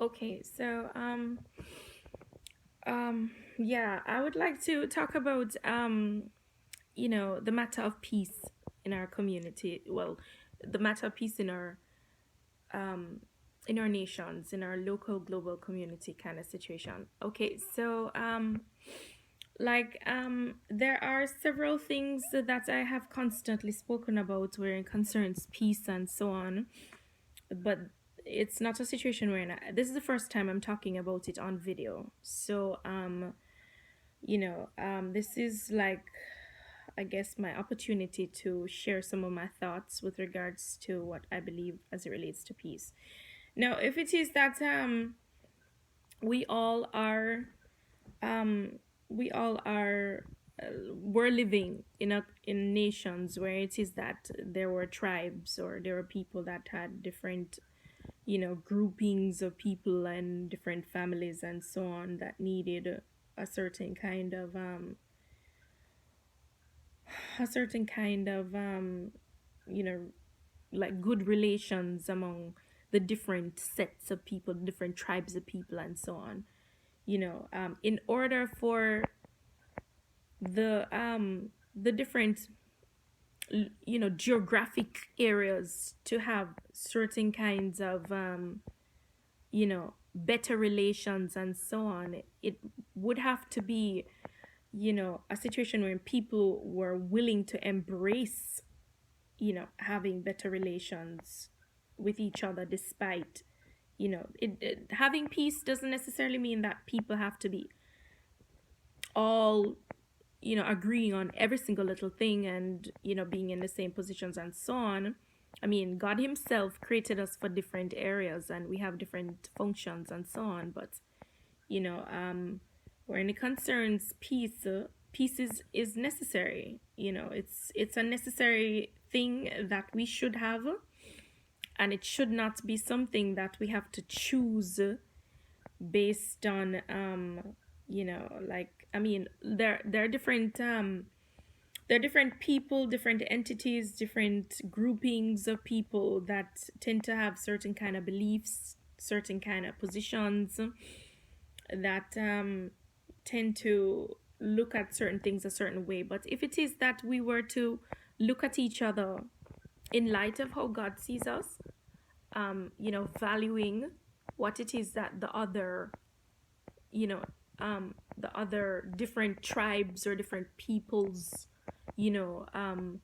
Okay, so yeah, I would like to talk about the matter of peace in our community. Well, the matter of peace um in our nations, in our local global community kind of situation. Okay, so there are several things that I have constantly spoken about where it concerns peace and so on, but it's not a situation where this is the first time I'm talking about it on video. So this is like, I guess, my opportunity to share some of my thoughts with regards to what I believe as it relates to peace. Now, if it is that we all are um we all are we're living in nations where it is that there were tribes, or there were people that had different groupings of people and different families and so on that needed a certain kind of a certain kind of you know like good relations among the different sets of people, different tribes of people and so on. In order for the different geographic areas to have certain kinds of better relations and so on, it would have to be a situation where people were willing to embrace having better relations with each other, despite having peace doesn't necessarily mean that people have to be all agreeing on every single little thing and being in the same positions and so on. I mean, God himself created us for different areas and we have different functions and so on, but you know um when it concerns peace, peace is necessary. It's a necessary thing that we should have, and it should not be something that we have to choose based on I mean, there are different there are different people, different entities, different groupings of people that tend to have certain kind of beliefs, certain kind of positions, that tend to look at certain things a certain way. But if it is that we were to look at each other in light of how God sees us, valuing what it is that you know, the other different tribes or different peoples, you know, um,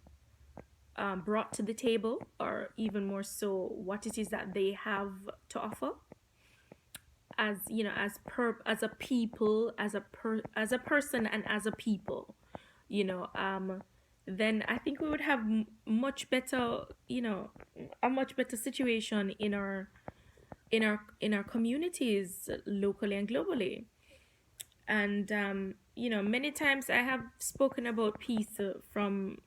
brought to the table, or even more so, what it is that they have to offer, as as a people, as a person, and as a people, you know um then I think we would have much better, a much better situation in our communities, locally and globally. And many times I have spoken about peace from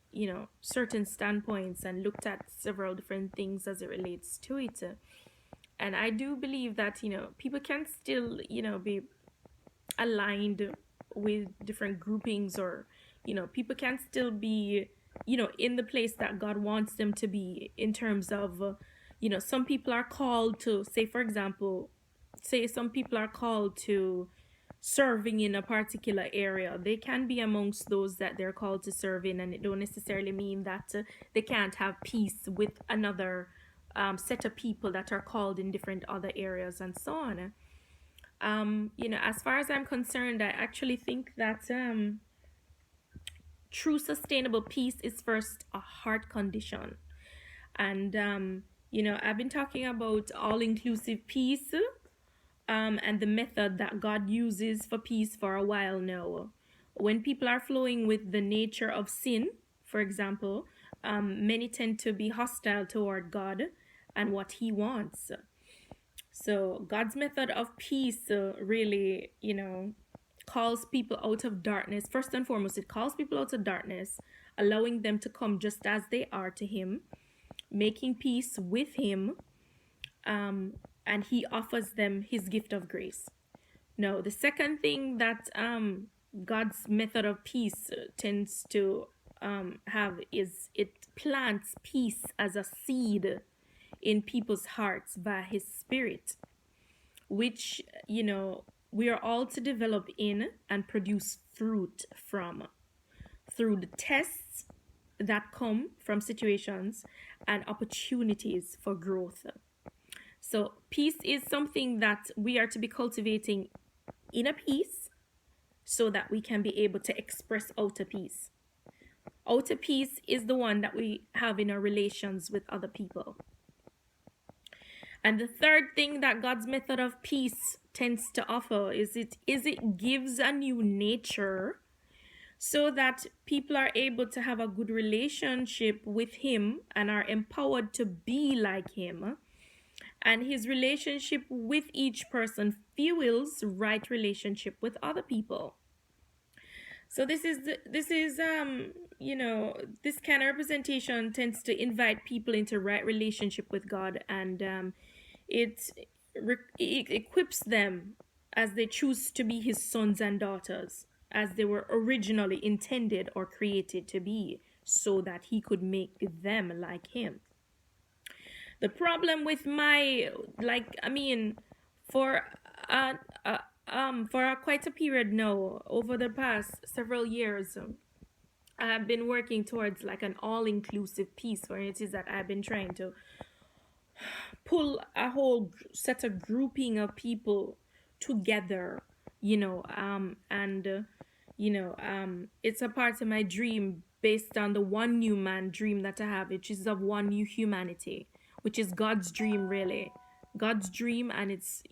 certain standpoints and looked at several different things as it relates to it. And I do believe that people can still be aligned with different groupings, or people can still be in the place that God wants them to be, in terms of some people are called to, say for example, say some people are called to serving in a particular area. They can be amongst those that they're called to serve in, and it don't necessarily mean that they can't have peace with another set of people that are called in different other areas and so on. As far as I'm concerned, I actually think that true sustainable peace is first a heart condition. And I've been talking about all inclusive peace, and the method that God uses for peace for a while now. When people are flowing with the nature of sin, for example, many tend to be hostile toward God and what He wants. So God's method of peace really, calls people out of darkness. First and foremost, it calls people out of darkness, allowing them to come just as they are to Him, making peace with Him, and He offers them His gift of grace. Now, the second thing that God's method of peace tends to have is it plants peace as a seed in people's hearts by His Spirit. which, we are all to develop in and produce fruit from through the tests that come from situations and opportunities for growth. So, peace is something that we are to be cultivating inner peace so that we can be able to express outer peace. Outer peace is the one that we have in our relations with other people. And the third thing that God's method of peace tends to offer is it gives a new nature so that people are able to have a good relationship with him and are empowered to be like him. And his relationship with each person fuels right relationship with other people. So this kind of representation tends to invite people into right relationship with God, and it, it equips them as they choose to be his sons and daughters, as they were originally intended or created to be, so that he could make them like him. The problem with my, for quite a period now, over the past several years, I have been working towards like an all-inclusive peace, where it is that I've been trying to pull a whole set of grouping of people together, it's a part of my dream based on the one new man dream that I have, which is of one new humanity, which is God's dream, really. God's dream, and it's,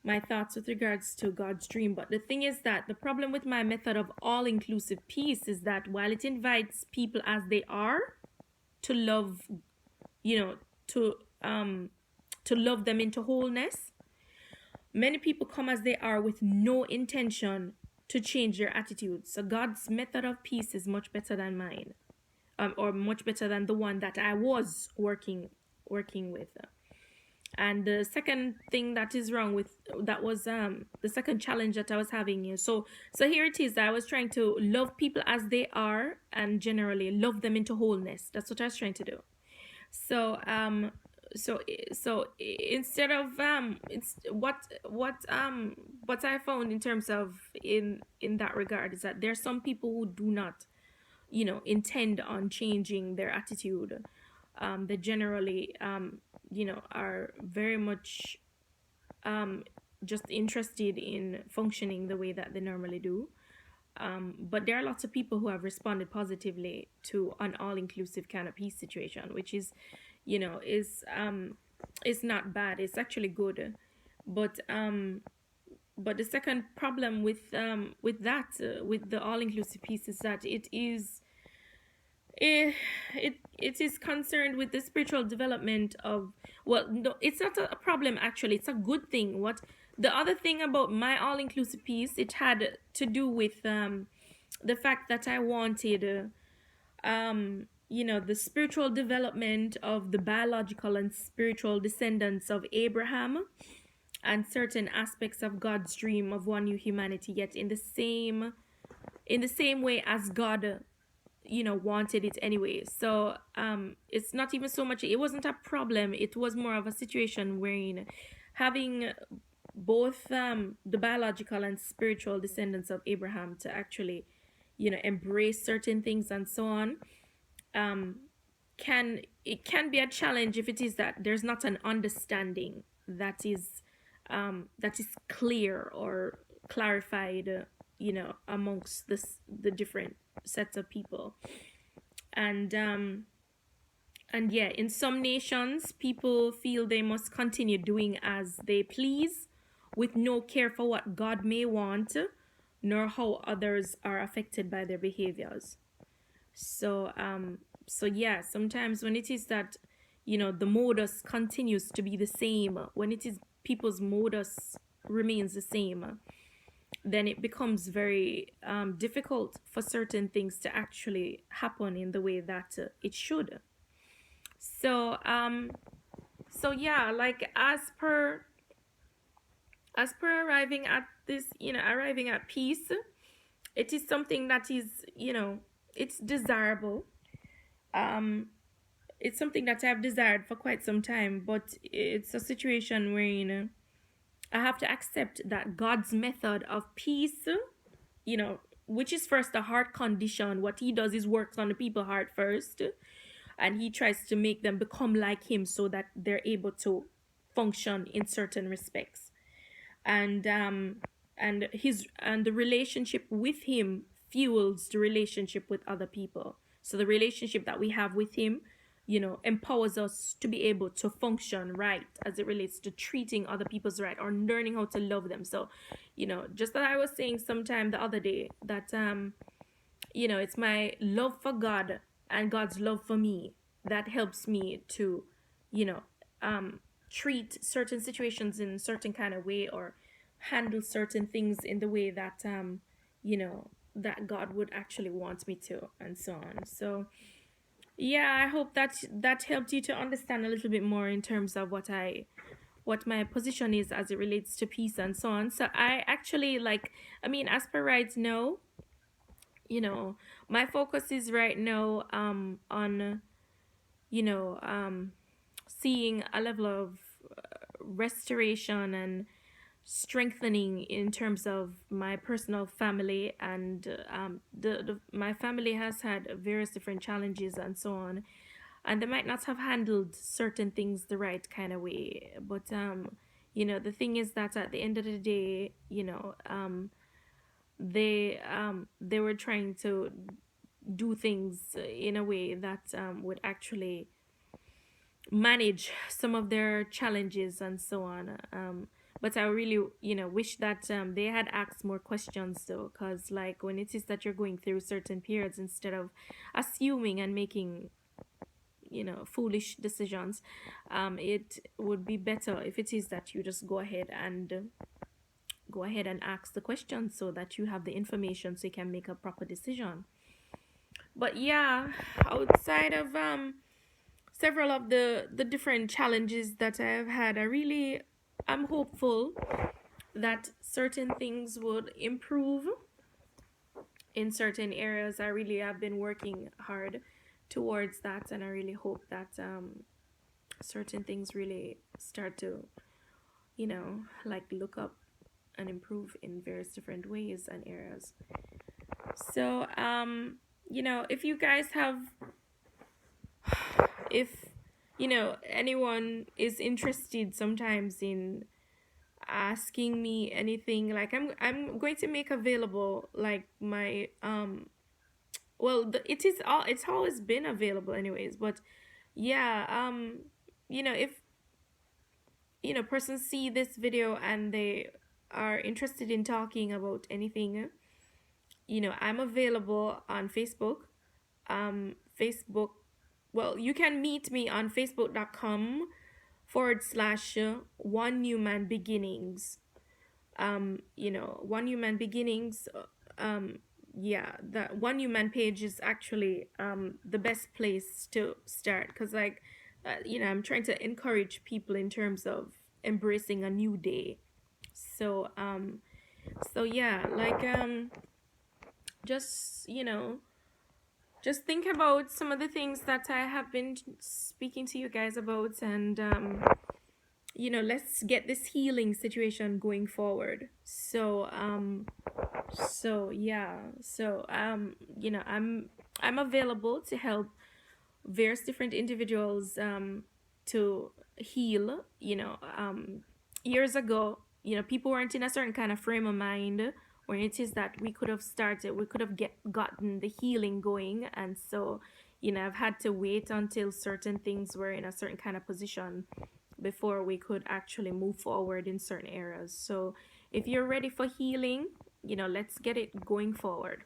my thoughts with regards to God's dream. But the thing is that the problem with my method of all-inclusive peace is that while it invites people as they are to love, to love them into wholeness, many people come as they are with no intention to change their attitudes. So God's method of peace is much better than mine, or much better than the one that I was working with. And the second thing that is wrong with that was the second challenge that I was having is so here it is. I was trying to love people as they are and generally love them into wholeness. That's what I was trying to do. So instead of it's what I found in terms of in that regard is that there's some people who do not intend on changing their attitude. They generally are very much just interested in functioning the way that they normally do. But there are lots of people who have responded positively to an all-inclusive kind of peace situation, which is, is not bad. It's actually good. But the second problem with the all-inclusive peace is that it is concerned with the spiritual development of, well, no, it's not a problem actually, it's a good thing. What the other thing about my all-inclusive peace, it had to do with the fact that I wanted the spiritual development of the biological and spiritual descendants of Abraham and certain aspects of God's dream of one new humanity, yet in the same way as God wanted it anyway. So it's not even so much, it wasn't a problem, it was more of a situation wherein having both the biological and spiritual descendants of Abraham to actually embrace certain things and so on, can be a challenge if it is that there's not an understanding that is clear or clarified amongst the different sets of people. And yeah, in some nations people feel they must continue doing as they please with no care for what God may want nor how others are affected by their behaviors. So yeah, sometimes when it is that the modus continues to be the same, when it is people's modus remains the same, then it becomes very difficult for certain things to actually happen in the way that it should. So yeah, like as per arriving at this, arriving at peace, it is something that is, it's desirable. it's something that I've desired for quite some time, but it's a situation where, I have to accept that God's method of peace, you know, which is first a heart condition. What he does is works on the people heart first, and he tries to make them become like him so that they're able to function in certain respects. And the relationship with him fuels the relationship with other people. So the relationship that we have with him, empowers us to be able to function right as it relates to treating other people's right or learning how to love them. So, just that I was saying sometime the other day that it's my love for God and God's love for me that helps me to, you know, treat certain situations in a certain kind of way, or handle certain things in the way that, that God would actually want me to, and so on. So, yeah, I hope that that helped you to understand a little bit more in terms of what my position is as it relates to peace and so on. So I actually, as per right now, you know my focus is right now on you know um seeing a level of restoration and strengthening in terms of my personal family, and my family has had various different challenges and so on, and they might not have handled certain things the right kind of way, but the thing is that at the end of the day, they were trying to do things in a way that would actually manage some of their challenges and so on. But I really, wish that they had asked more questions though, because like when it is that you're going through certain periods, instead of assuming and making, foolish decisions, it would be better if it is that you just go ahead and ask the questions so that you have the information so you can make a proper decision. But yeah, outside of several of the different challenges that I've had, I'm hopeful that certain things would improve in certain areas. I really have been working hard towards that, and I really hope that certain things really start to, look up and improve in various different ways and areas. So, if you guys have, if anyone is interested sometimes in asking me anything, like I'm going to make available like my it's always been available anyways, but yeah, if persons see this video and they are interested in talking about anything, I'm available on Facebook. Facebook, well, you can meet me on facebook.com/, One New Man Beginnings. One New Man Beginnings. Yeah, the One New Man page is actually the best place to start, because I'm trying to encourage people in terms of embracing a new day. So yeah, just just think about some of the things that I have been speaking to you guys about, and let's get this healing situation going forward. I'm available to help various different individuals to heal. Years ago, people weren't in a certain kind of frame of mind where it is that we could have gotten the healing going, and so I've had to wait until certain things were in a certain kind of position before we could actually move forward in certain areas. So if you're ready for healing, let's get it going forward.